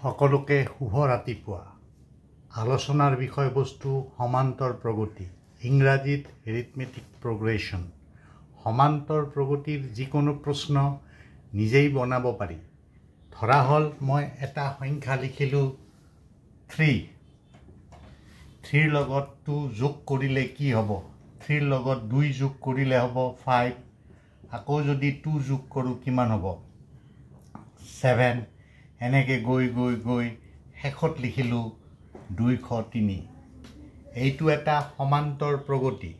সকলোকে শুভ ৰাতিপুৱা। আলোচনাৰ বিষয়বস্তু সমান্তৰ প্ৰগতি, ইংৰাজীত এৰিথমেটিক প্ৰগ্ৰেশ্যন। সমান্তৰ প্ৰগতিৰ যিকোনো প্ৰশ্ন নিজেই বনাব পাৰি। ধৰা হ'ল মই এটা সংখ্যা লিখিলোঁ 3। 3ৰ লগত 2 যোগ কৰিলে কি হ'ব? 3ৰ লগত 2 যোগ কৰিলে হ'ব 5। আকৌ যদি 2 যোগ কৰোঁ কিমান হ'ব? 7। এনেকৈ গৈ গৈ গৈ শেষত লিখিলোঁ 203। এইটো এটা সমান্তৰ প্ৰগতি।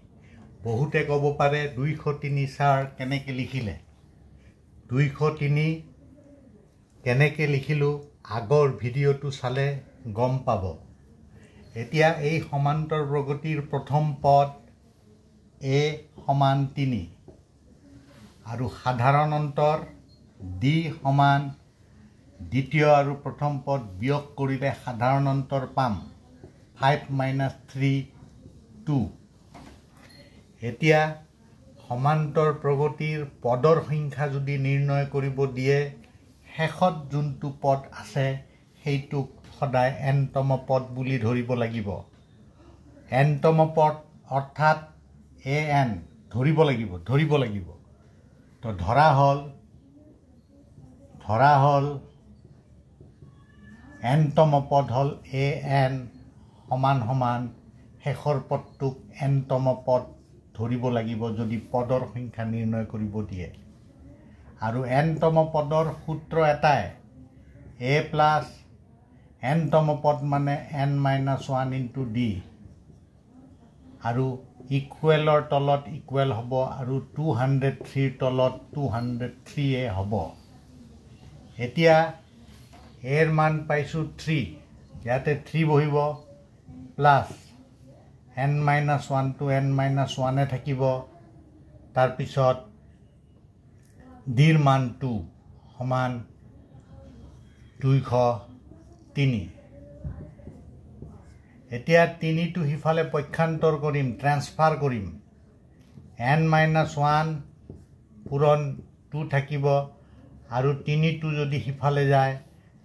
বহুতে ক'ব পাৰে 203 ছাৰ কেনেকৈ লিখিলে? 203 কেনেকৈ লিখিলোঁ আগৰ ভিডিঅ'টো চালে গম পাব। এতিয়া এই সমান্তৰ প্ৰগতিৰ প্ৰথম পদ a সমান 3 আৰু সাধাৰণ অন্তৰ d সমান দ্বিতীয় আৰু প্ৰথম পদ বিয়োগ কৰিলে সাধাৰণ অন্তৰ পাম 5 - 3 2। এতিয়া সমান্তৰ প্ৰগতিৰ পদৰ সংখ্যা যদি নিৰ্ণয় কৰিব দিয়ে, শেষত যোনটো পদ আছে সেইটোক সদায় n-তম পদ বুলি ধৰিব লাগিব। n-তম পদ অৰ্থাৎ an ধৰিব লাগিব। তো ধৰা হ'ল n-তম পদ হ'ল an সমান শেষৰ পদটোক n-তম পদ ধৰিব লাগিব যদি পদৰ সংখ্যা নিৰ্ণয় কৰিব দিয়ে। আৰু n-তম পদৰ সূত্ৰ এটাই, a প্লাছ n-তম পদ মানে n-1 × d আৰু ইকুৱেলৰ তলত ইকুৱেল হ'ব আৰু 203ৰ তলত 203 হ'ব। এতিয়া এৰ মান পাইছোঁ 3, ইয়াতে 3 বহিব প্লাছ n-1 টো n-1 থাকিব। তাৰপিছত ডিৰ মান 2 সমান 203। এতিয়া 3টো সিফালে পক্ষান্তৰ কৰিম, ট্ৰেন্সফাৰ কৰিম। n-1 পূৰণ 2 থাকিব আৰু 3টো যদি সিফালে যায়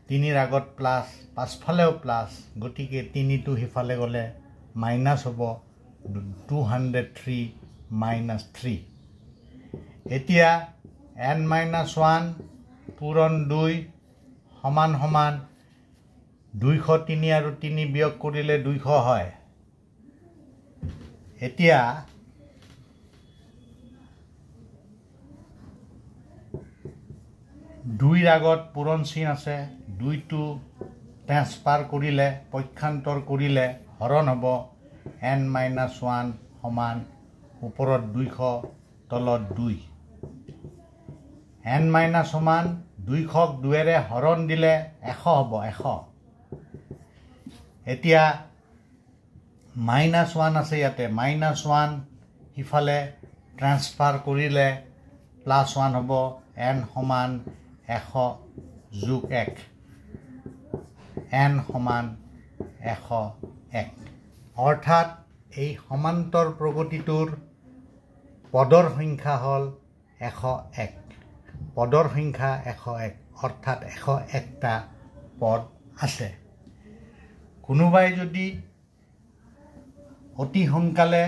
3ৰ আগত প্লাছ, পাছফালেও প্লাছ, গতিকে 3টো সিফালে গ'লে মাইনাছ হ'ব 203 - 3। এতিয়া n-1 পূৰণ 2 সমান 203 আৰু 3 বিয়োগ কৰিলে 200 হয়। এতিয়া 2ৰ আগত পূৰণ চিন আছে, 2টো ট্ৰেন্সফাৰ কৰিলে, পক্ষান্তৰ কৰিলে হৰণ হ'ব n-1 সমান ওপৰত 200 তলত 2। n-1 সমান 200ক 2ৰে হৰণ দিলে 100 হ'ব 100। এতিয়া -1 আছে ইয়াতে, -1 সিফালে ট্ৰেন্সফাৰ কৰিলে +1 হ'ব। n সমান 100 + 1, n সমান 101। অৰ্থাৎ এই সমান্তৰ প্ৰগতিটোৰ পদৰ সংখ্যা হ'ল 101। পদৰ সংখ্যা 101, অৰ্থাৎ 101টা পদ আছে। কোনোবাই যদি অতি সোনকালে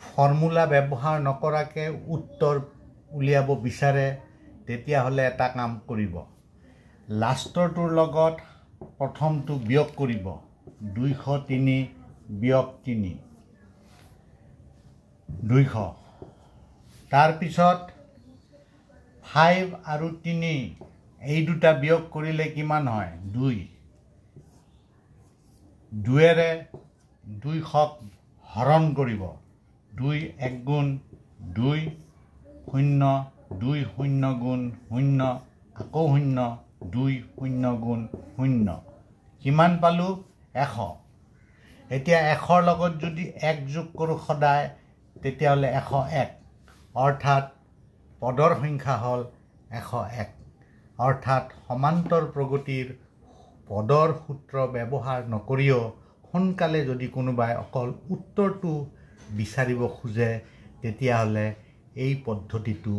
ফৰ্মুলা ব্যৱহাৰ নকৰাকৈ উত্তৰ উলিয়াব বিচাৰে, তেতিয়াহ'লে এটা কাম কৰিব, লাষ্টৰটোৰ লগত প্ৰথমটো বিয়োগ কৰিব। 203 বিয়োগ 3 200। তাৰপিছত 5 আৰু 3 এই দুটা বিয়োগ কৰিলে কিমান হয়? 2। 2ৰে 200ক হৰণ কৰিব। 2 1 গুণ 2, 0 2 0 গুণ 0 আকৌ 0 2 0 গুণ 0। কিমান পালোঁ? 100। এতিয়া 100ৰ লগত যদি 1 যোগ কৰোঁ সদায়, তেতিয়াহ'লে 101, অৰ্থাৎ পদৰ সংখ্যা হ'ল 101। অৰ্থাৎ সমান্তৰ প্ৰগতিৰ পদৰ সূত্ৰ ব্যৱহাৰ নকৰিও সোনকালে যদি কোনোবাই অকল উত্তৰটো বিচাৰিব খোজে, তেতিয়াহ'লে এই পদ্ধতিটো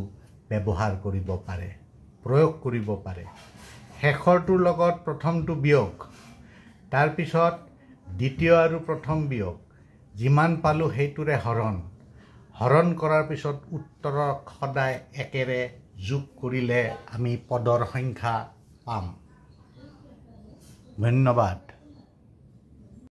ব্যৱহাৰ কৰিব পাৰে, প্ৰয়োগ কৰিব পাৰে। শেষৰটোৰ লগত প্ৰথমটো বিয়োগ, তাৰপিছত দ্বিতীয় আৰু প্ৰথম বিয়োগ, যিমান পালোঁ সেইটোৰে হৰণ কৰাৰ পিছত উত্তৰক সদায় একেৰে যোগ কৰিলে আমি পদৰ সংখ্যা পাম। ধন্যবাদ।